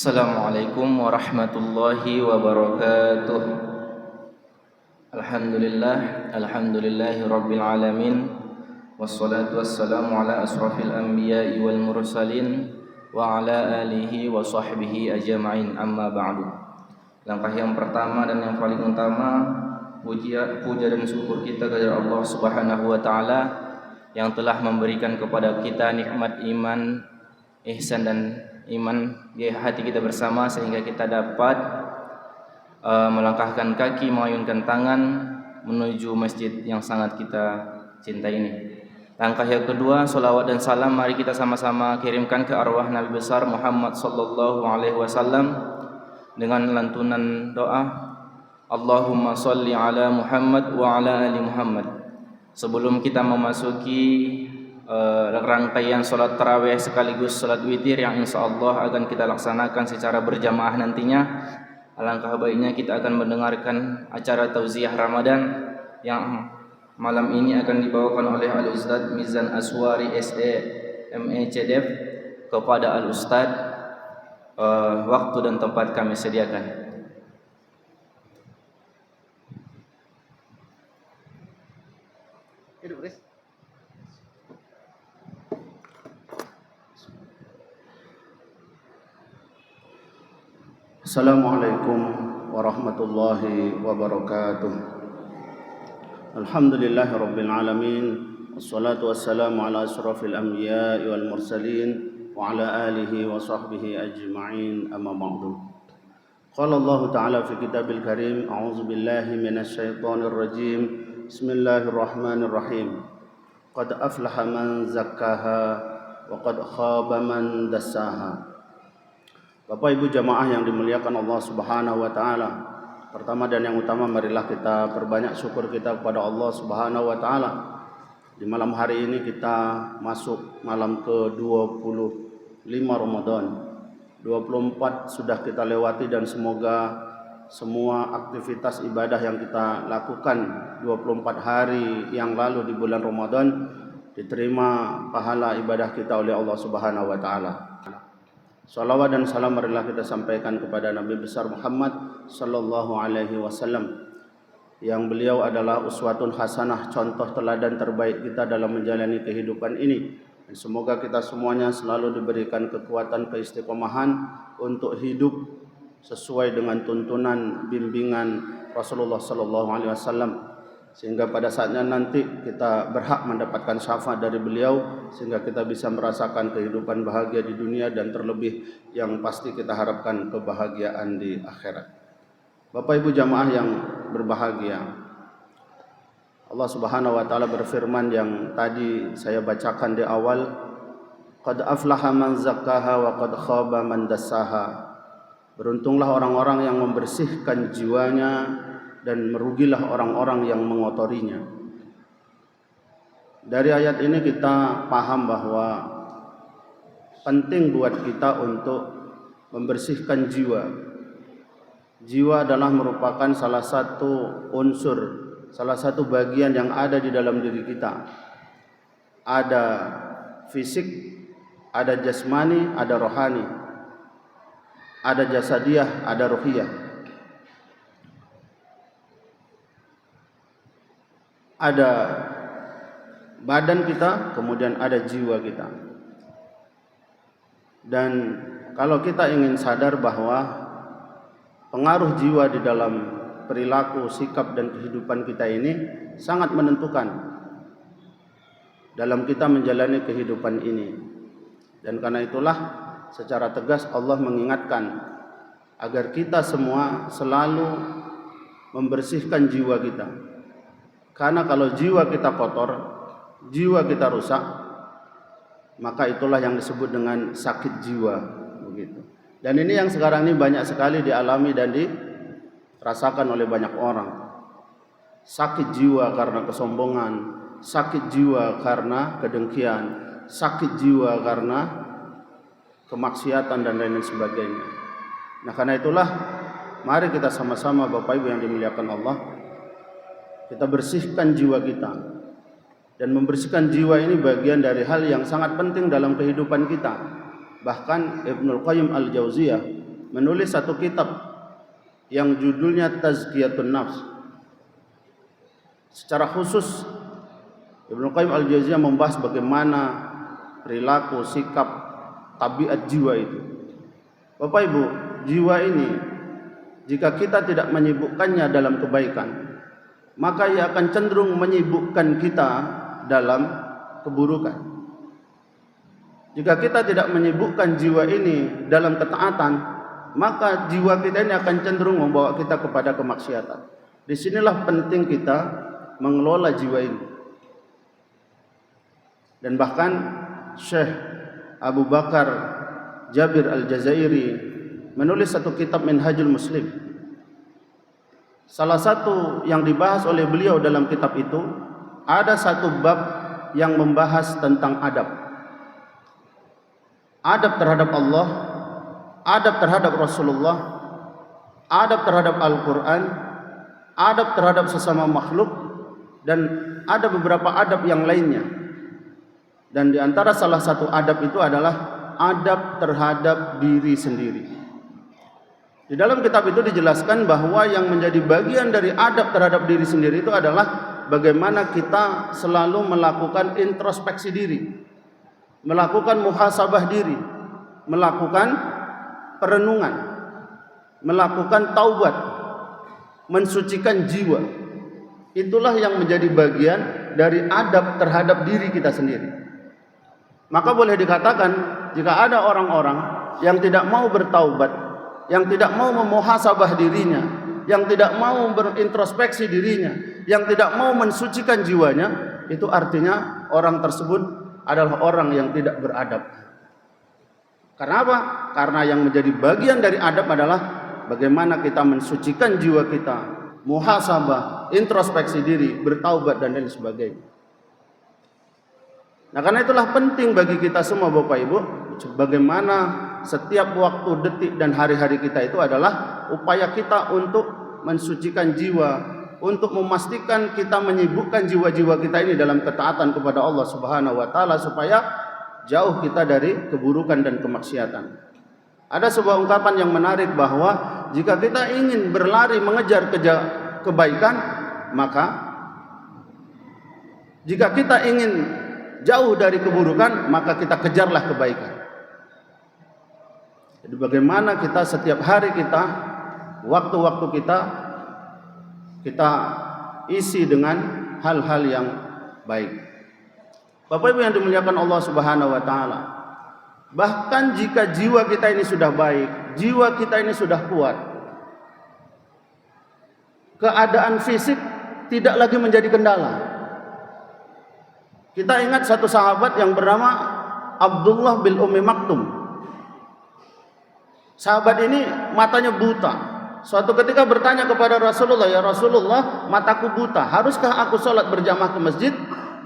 Assalamualaikum warahmatullahi wabarakatuh. Alhamdulillahi rabbil alamin. Wassalatu wassalamu ala asrafil anbiya'i wal mursalin wa ala alihi wa sahbihi ajma'in, amma ba'du. Langkah yang pertama dan yang paling utama, puja dan syukur kita kepada Allah Subhanahu wa taala yang telah memberikan kepada kita nikmat iman, ihsan dan iman di hati kita bersama, sehingga kita dapat melangkahkan kaki, mengayunkan tangan menuju masjid yang sangat kita cintai ini. Langkah yang kedua, salawat dan salam mari kita sama-sama kirimkan ke arwah Nabi besar Muhammad sallallahu alaihi wasallam dengan lantunan doa Allahumma sholli ala Muhammad wa ala ali Muhammad. Sebelum kita memasuki rangkaian sholat tarawih sekaligus sholat witir yang insya Allah akan kita laksanakan secara berjamaah nantinya, alangkah baiknya kita akan mendengarkan acara tauziah Ramadan yang malam ini akan dibawakan oleh Al-Ustadz Mizan Aswari SE ME CDF kepada Al-Ustadz. Waktu dan tempat kami sediakan. Assalamualaikum warahmatullahi wabarakatuh. Alhamdulillahi rabbil alamin. Wassalatu wassalamu ala asrafil anbiya'i wal mursalin wa ala alihi wa sahbihi ajma'in, amma ba'du. Qala Allah ta'ala fi kitabil karim, a'udzu billahi minasy syaithanir rajim. Bismillahirrahmanirrahim. Qad aflaha man zakkaha wa qad khaba man dassaha. Bapak Ibu jamaah yang dimuliakan Allah Subhanahu wa taala, pertama dan yang utama marilah kita perbanyak syukur kita kepada Allah Subhanahu wa taala. Di malam hari ini kita masuk malam ke-25 Ramadan. 24 sudah kita lewati dan semoga semua aktivitas ibadah yang kita lakukan 24 hari yang lalu di bulan Ramadan diterima pahala ibadah kita oleh Allah Subhanahu wa taala. Salawat dan salam marilah kita sampaikan kepada Nabi besar Muhammad sallallahu alaihi wasallam yang beliau adalah uswatun hasanah, contoh teladan terbaik kita dalam menjalani kehidupan ini. Dan semoga kita semuanya selalu diberikan kekuatan, keistiqomahan untuk hidup sesuai dengan tuntunan bimbingan Rasulullah sallallahu alaihi wasallam, sehingga pada saatnya nanti kita berhak mendapatkan syafaat dari beliau, sehingga kita bisa merasakan kehidupan bahagia di dunia dan terlebih yang pasti kita harapkan kebahagiaan di akhirat. Bapak Ibu jamaah yang berbahagia, Allah Subhanahu wa taala berfirman yang tadi saya bacakan di awal, qad aflaha man zakkaha wa qad khaba man dassaha. Beruntunglah orang-orang yang membersihkan jiwanya dan merugilah orang-orang yang mengotorinya. Dari ayat ini kita paham bahwa penting buat kita untuk membersihkan jiwa. Jiwa adalah merupakan salah satu unsur, salah satu bagian yang ada di dalam diri kita. Ada fisik, ada jasmani, ada rohani. Ada jasadiah, ada ruhiyah. Ada badan kita, kemudian ada jiwa kita. Dan kalau kita ingin sadar bahwa pengaruh jiwa di dalam perilaku, sikap dan kehidupan kita ini sangat menentukan dalam kita menjalani kehidupan ini. Dan karena itulah secara tegas Allah mengingatkan agar kita semua selalu membersihkan jiwa kita. Karena kalau jiwa kita kotor, jiwa kita rusak, maka itulah yang disebut dengan sakit jiwa, begitu. Dan ini yang sekarang ini banyak sekali dialami dan dirasakan oleh banyak orang. Sakit jiwa karena kesombongan, sakit jiwa karena kedengkian, sakit jiwa karena kemaksiatan dan lain sebagainya. Nah, karena itulah mari kita sama-sama Bapak Ibu yang dimuliakan Allah, kita bersihkan jiwa kita. Dan membersihkan jiwa ini bagian dari hal yang sangat penting dalam kehidupan kita. Bahkan Ibnul Qayyim Al-Jauziyah menulis satu kitab yang judulnya Tazkiyatun Nafs. Secara khusus Ibnu Qayyim Al-Jauziyah membahas bagaimana perilaku, sikap, tabiat jiwa itu. Bapak Ibu, jiwa ini jika kita tidak menyibukkannya dalam kebaikan, maka ia akan cenderung menyibukkan kita dalam keburukan. Jika kita tidak menyibukkan jiwa ini dalam ketaatan, maka jiwa kita ini akan cenderung membawa kita kepada kemaksiatan. Disinilah penting kita mengelola jiwa ini. Dan bahkan Syekh Abu Bakar Jabir Al-Jazairi menulis satu kitab Minhajul Muslim. Salah satu yang dibahas oleh beliau dalam kitab itu, ada satu bab yang membahas tentang adab. Adab terhadap Allah, adab terhadap Rasulullah, adab terhadap Al-Quran, adab terhadap sesama makhluk, dan ada beberapa adab yang lainnya. Dan di antara salah satu adab itu adalah adab terhadap diri sendiri. Di dalam kitab itu dijelaskan bahwa yang menjadi bagian dari adab terhadap diri sendiri itu adalah bagaimana kita selalu melakukan introspeksi diri, melakukan muhasabah diri, melakukan perenungan, melakukan taubat, mensucikan jiwa. Itulah yang menjadi bagian dari adab terhadap diri kita sendiri. Maka boleh dikatakan jika ada orang-orang yang tidak mau bertaubat, yang tidak mau memuhasabah dirinya, yang tidak mau berintrospeksi dirinya, yang tidak mau mensucikan jiwanya, itu artinya orang tersebut adalah orang yang tidak beradab. Karena apa? Karena yang menjadi bagian dari adab adalah bagaimana kita mensucikan jiwa kita, muhasabah, introspeksi diri, bertaubat dan lain sebagainya. Nah, karena itulah penting bagi kita semua Bapak Ibu, bagaimana setiap waktu, detik dan hari-hari kita itu adalah upaya kita untuk mensucikan jiwa, untuk memastikan kita menyibukkan jiwa-jiwa kita ini dalam ketaatan kepada Allah Subhanahu wa taala supaya jauh kita dari keburukan dan kemaksiatan. Ada sebuah ungkapan yang menarik bahwa jika kita ingin berlari mengejar kebaikan, maka jika kita ingin jauh dari keburukan, maka kita kejarlah kebaikan. Jadi bagaimana kita setiap hari kita, waktu-waktu kita isi dengan hal-hal yang baik. Bapak Ibu yang dimuliakan Allah Subhanahu wa taala, bahkan jika jiwa kita ini sudah baik, jiwa kita ini sudah kuat, keadaan fisik tidak lagi menjadi kendala. Kita ingat satu sahabat yang bernama Abdullah bin Ummi Maktum. Sahabat ini matanya buta. Suatu ketika bertanya kepada Rasulullah, "Ya Rasulullah, mataku buta. Haruskah aku sholat berjamaah ke masjid?"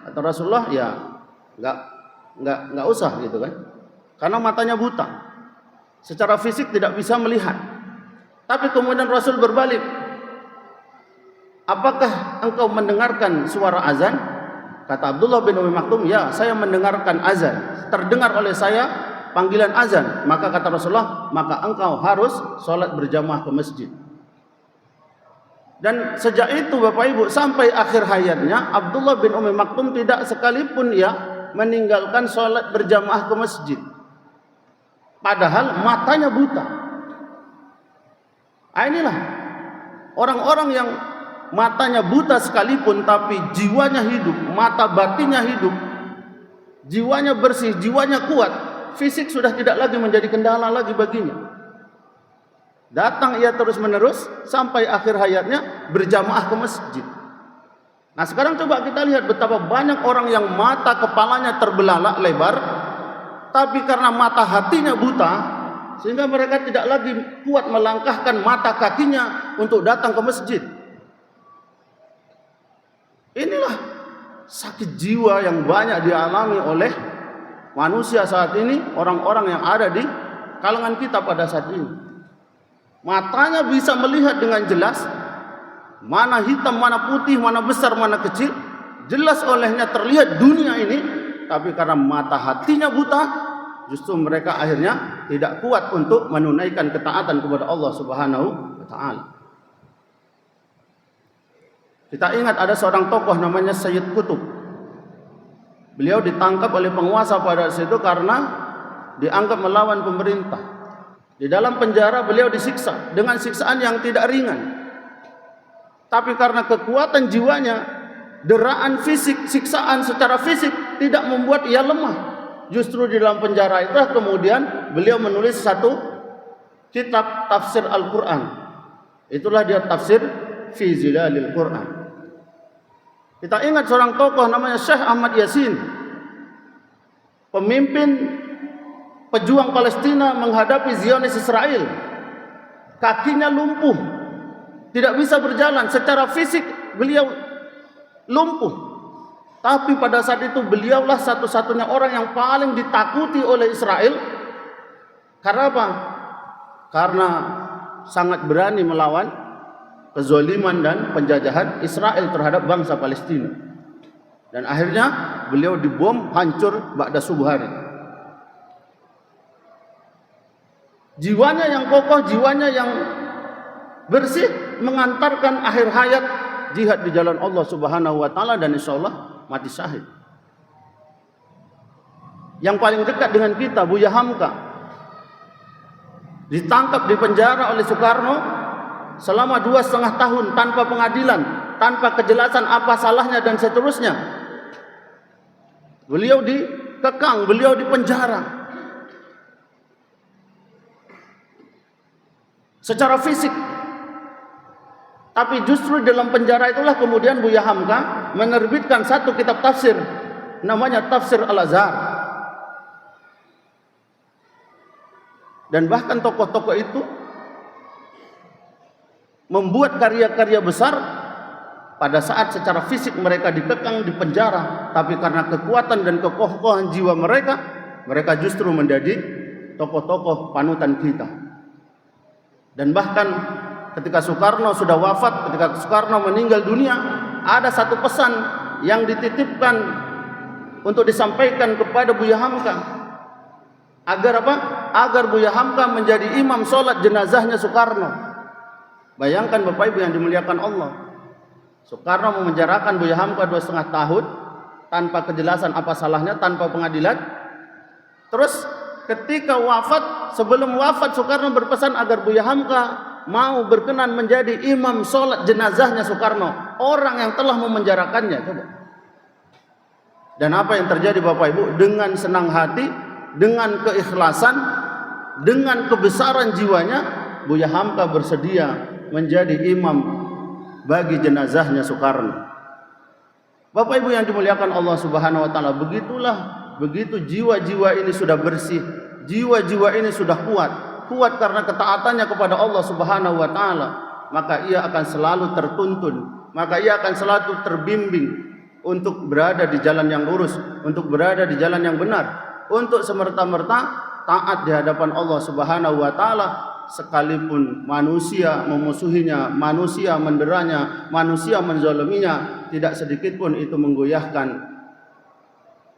Kata Rasulullah, "Ya, enggak usah," gitu kan. Karena matanya buta. Secara fisik tidak bisa melihat. Tapi kemudian Rasul berbalik, "Apakah engkau mendengarkan suara azan?" Kata Abdullah bin Ummi Maktum, "Ya, saya mendengarkan azan. Terdengar oleh saya panggilan azan." Maka kata Rasulullah, "Maka engkau harus sholat berjamaah ke masjid." Dan sejak itu Bapak Ibu sampai akhir hayatnya Abdullah bin Ummi Maktum tidak sekalipun meninggalkan sholat berjamaah ke masjid. Padahal matanya buta. Inilah orang-orang yang matanya buta sekalipun tapi jiwanya hidup, mata batinnya hidup, jiwanya bersih, jiwanya kuat, fisik sudah tidak lagi menjadi kendala lagi baginya. Datang ia terus-menerus sampai akhir hayatnya berjamaah ke masjid. Nah, sekarang coba kita lihat betapa banyak orang yang mata kepalanya terbelalak lebar, tapi karena mata hatinya buta, sehingga mereka tidak lagi kuat melangkahkan mata kakinya untuk datang ke masjid. Inilah sakit jiwa yang banyak dialami oleh manusia saat ini, orang-orang yang ada di kalangan kita pada saat ini. Matanya bisa melihat dengan jelas, mana hitam, mana putih, mana besar, mana kecil, jelas olehnya terlihat dunia ini, tapi karena mata hatinya buta, justru mereka akhirnya tidak kuat untuk menunaikan ketaatan kepada Allah Subhanahu wa taala. Kita ingat ada seorang tokoh namanya Sayyid Qutb. Beliau ditangkap oleh penguasa pada saat itu karena dianggap melawan pemerintah. Di dalam penjara beliau disiksa dengan siksaan yang tidak ringan. Tapi karena kekuatan jiwanya, deraan fisik, siksaan secara fisik tidak membuat ia lemah. Justru di dalam penjara itu kemudian beliau menulis satu kitab tafsir Al-Quran. Itulah dia tafsir Fi Zilalil Quran. Kita ingat seorang tokoh namanya Syekh Ahmad Yasin, pemimpin pejuang Palestina menghadapi Zionis Israel. Kakinya lumpuh, tidak bisa berjalan. Secara fisik beliau lumpuh. Tapi pada saat itu beliaulah satu-satunya orang yang paling ditakuti oleh Israel. Karena apa? Karena sangat berani melawan kezaliman dan penjajahan Israel terhadap bangsa Palestina. Dan akhirnya beliau dibom hancur ba'da subuh hari. Jiwanya yang kokoh, jiwanya yang bersih mengantarkan akhir hayat jihad di jalan Allah Subhanahu wa taala, dan insyaallah mati syahid. Yang paling dekat dengan kita, Buya Hamka, ditangkap di penjara oleh Soekarno selama 2,5 tahun tanpa pengadilan, tanpa kejelasan apa salahnya dan seterusnya. Beliau dikekang, beliau dipenjara secara fisik. Tapi justru dalam penjara itulah kemudian Buya Hamka menerbitkan satu kitab tafsir namanya Tafsir Al-Azhar. Dan bahkan tokoh-tokoh itu membuat karya-karya besar pada saat secara fisik mereka dikekang di penjara, tapi karena kekuatan dan kekokohan jiwa mereka, mereka justru menjadi tokoh-tokoh panutan kita. Dan bahkan ketika Soekarno sudah wafat, ketika Soekarno meninggal dunia, ada satu pesan yang dititipkan untuk disampaikan kepada Buya Hamka. Agar apa? Agar Buya Hamka menjadi imam sholat jenazahnya Soekarno. Bayangkan Bapak Ibu yang dimuliakan Allah. Soekarno memenjarakan Buya Hamka 2,5 tahun tanpa kejelasan apa salahnya, tanpa pengadilan. Terus ketika wafat, sebelum wafat Soekarno berpesan agar Buya Hamka mau berkenan menjadi imam sholat jenazahnya Soekarno, orang yang telah memenjarakannya. Coba. Dan apa yang terjadi Bapak Ibu? Dengan senang hati, dengan keikhlasan, dengan kebesaran jiwanya, Buya Hamka bersedia menjadi imam bagi jenazahnya Soekarno. Bapak Ibu yang dimuliakan Allah Subhanahu wa taala, begitu jiwa-jiwa ini sudah bersih, jiwa-jiwa ini sudah kuat karena ketaatannya kepada Allah Subhanahu wa taala, maka ia akan selalu tertuntun, maka ia akan selalu terbimbing untuk berada di jalan yang lurus, untuk berada di jalan yang benar, untuk semerta-merta taat di hadapan Allah Subhanahu wa taala, sekalipun manusia memusuhinya, manusia menderanya, manusia menzaliminya, tidak sedikit pun itu menggoyahkan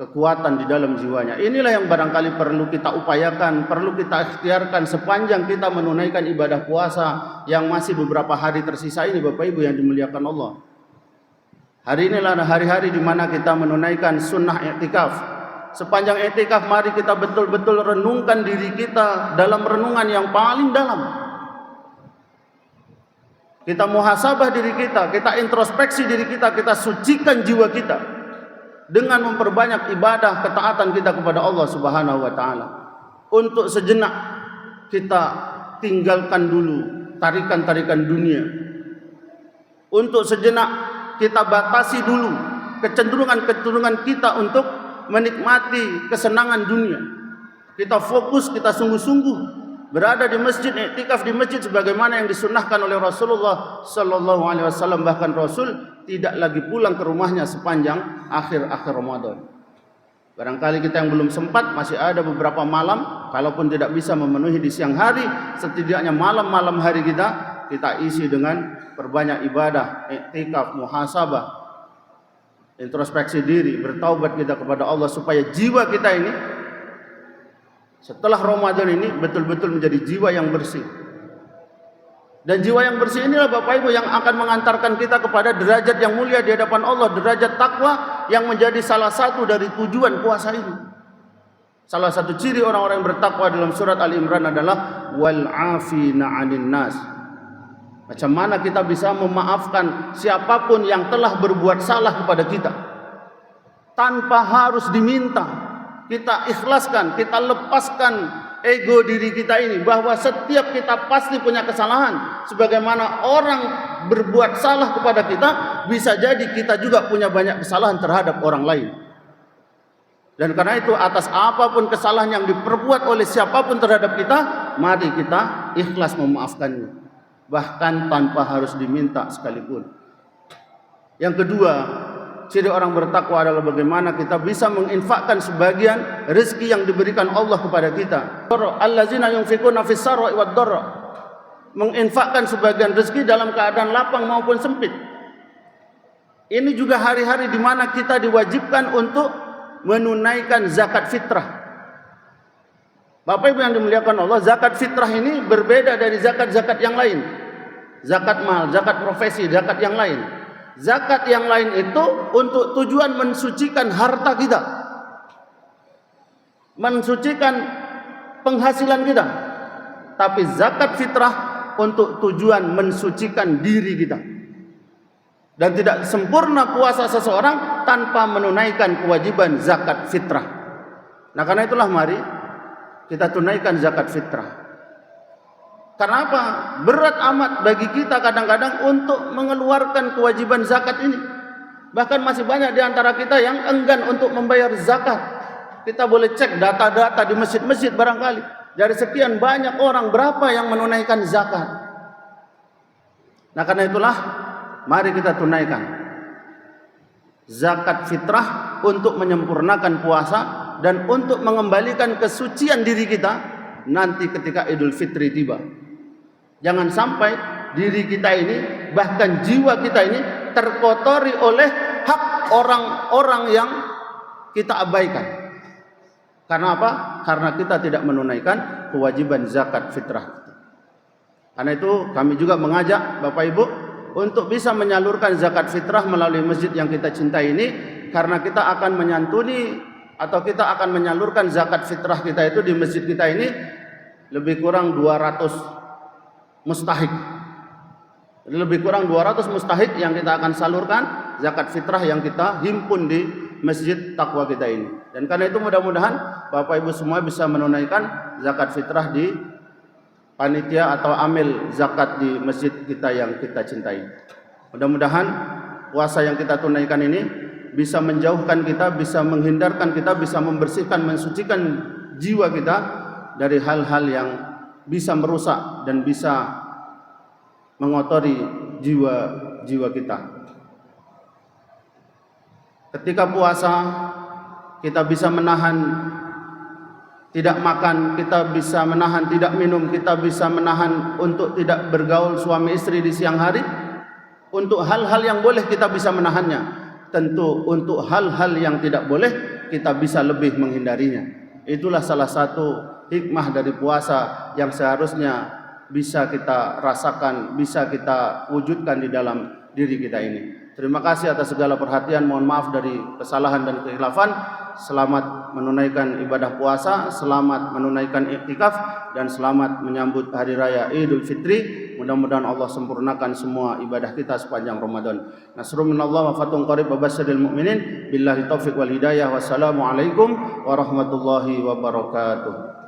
kekuatan di dalam jiwanya. Inilah yang barangkali perlu kita upayakan, perlu kita ikhtiarkan sepanjang kita menunaikan ibadah puasa yang masih beberapa hari tersisa ini, Bapak Ibu yang dimuliakan Allah. Hari inilah hari-hari di mana kita menunaikan sunnah i'tikaf. Sepanjang i'tikaf mari kita betul-betul renungkan diri kita dalam renungan yang paling dalam. Kita muhasabah diri kita introspeksi diri kita sucikan jiwa kita dengan memperbanyak ibadah ketaatan kita kepada Allah Subhanahu wa taala. Untuk sejenak kita tinggalkan dulu tarikan-tarikan dunia. Untuk sejenak kita batasi dulu kecenderungan-kecenderungan kita untuk menikmati kesenangan dunia. Kita fokus, kita sungguh-sungguh berada di masjid, iktikaf di masjid sebagaimana yang disunnahkan oleh Rasulullah sallallahu alaihi wasallam. Bahkan Rasul tidak lagi pulang ke rumahnya sepanjang akhir-akhir Ramadan. Barangkali kita yang belum sempat, masih ada beberapa malam, kalaupun tidak bisa memenuhi di siang hari, setidaknya malam-malam hari kita isi dengan perbanyak ibadah, iktikaf, muhasabah, introspeksi diri, bertaubat kita kepada Allah supaya jiwa kita ini Setelah Ramadan ini betul-betul menjadi jiwa yang bersih. Dan jiwa yang bersih inilah Bapak Ibu yang akan mengantarkan kita kepada derajat yang mulia di hadapan Allah, derajat takwa yang menjadi salah satu dari tujuan puasa ini. Salah satu ciri orang-orang yang bertakwa dalam surat Ali Imran adalah wal afina 'anil nas. Macam mana kita bisa memaafkan siapapun yang telah berbuat salah kepada kita tanpa harus diminta. Kita ikhlaskan, kita lepaskan ego diri kita ini bahwa setiap kita pasti punya kesalahan. Sebagaimana orang berbuat salah kepada kita, bisa jadi kita juga punya banyak kesalahan terhadap orang lain. Dan karena itu atas apapun kesalahan yang diperbuat oleh siapapun terhadap kita, mari kita ikhlas memaafkannya, bahkan tanpa harus diminta sekalipun. Yang kedua, ciri orang bertakwa adalah bagaimana kita bisa menginfakkan sebagian rezeki yang diberikan Allah kepada kita. Allazina yunfikuna fis sarra'i wad dharra. Menginfakkan sebagian rezeki dalam keadaan lapang maupun sempit. Ini juga hari-hari di mana kita diwajibkan untuk menunaikan zakat fitrah. Bapak Ibu yang dimuliakan Allah, zakat fitrah ini berbeda dari zakat-zakat yang lain. Zakat mal, zakat profesi, zakat yang lain. Zakat yang lain itu untuk tujuan mensucikan harta kita, mensucikan penghasilan kita. Tapi zakat fitrah untuk tujuan mensucikan diri kita. Dan tidak sempurna puasa seseorang tanpa menunaikan kewajiban zakat fitrah. Nah, karena itulah mari kita tunaikan zakat fitrah. Karena apa? Berat amat bagi kita kadang-kadang untuk mengeluarkan kewajiban zakat ini. Bahkan masih banyak di antara kita yang enggan untuk membayar zakat. Kita boleh cek data-data di masjid-masjid barangkali. Dari sekian banyak orang, berapa yang menunaikan zakat? Nah, karena itulah mari kita tunaikan zakat fitrah untuk menyempurnakan puasa dan untuk mengembalikan kesucian diri kita nanti ketika Idul Fitri tiba. Jangan sampai diri kita ini, bahkan jiwa kita ini terkotori oleh hak orang-orang yang kita abaikan. Karena apa? Karena kita tidak menunaikan kewajiban zakat fitrah. Karena itu kami juga mengajak Bapak Ibu untuk bisa menyalurkan zakat fitrah melalui masjid yang kita cintai ini. Karena kita akan menyantuni atau kita akan menyalurkan zakat fitrah kita itu di masjid kita ini lebih kurang 200 mustahik. Lebih kurang 200 mustahik yang kita akan salurkan zakat fitrah yang kita himpun di masjid takwa kita ini. Dan karena itu mudah-mudahan Bapak Ibu semua bisa menunaikan zakat fitrah di panitia atau amil zakat di masjid kita yang kita cintai. Mudah-mudahan puasa yang kita tunaikan ini bisa menjauhkan kita, bisa menghindarkan kita, bisa membersihkan, mensucikan jiwa kita dari hal-hal yang bisa merusak dan bisa mengotori jiwa kita. Ketika puasa kita bisa menahan tidak makan, kita bisa menahan tidak minum, kita bisa menahan untuk tidak bergaul suami istri di siang hari. Untuk hal-hal yang boleh kita bisa menahannya. Tentu untuk hal-hal yang tidak boleh kita bisa lebih menghindarinya. Itulah salah satu hikmah dari puasa yang seharusnya bisa kita rasakan, bisa kita wujudkan di dalam diri kita ini. Terima kasih atas segala perhatian. Mohon maaf dari kesalahan dan kekhilafan. Selamat menunaikan ibadah puasa, selamat menunaikan iktikaf, dan selamat menyambut hari raya Idul Fitri. Mudah-mudahan Allah sempurnakan semua ibadah kita sepanjang Ramadan. Nasrun minallah wa fathun qarib wa basyiril mu'minin. Billahi taufiq wal hidayah. Wassalamualaikum warahmatullahi wabarakatuh.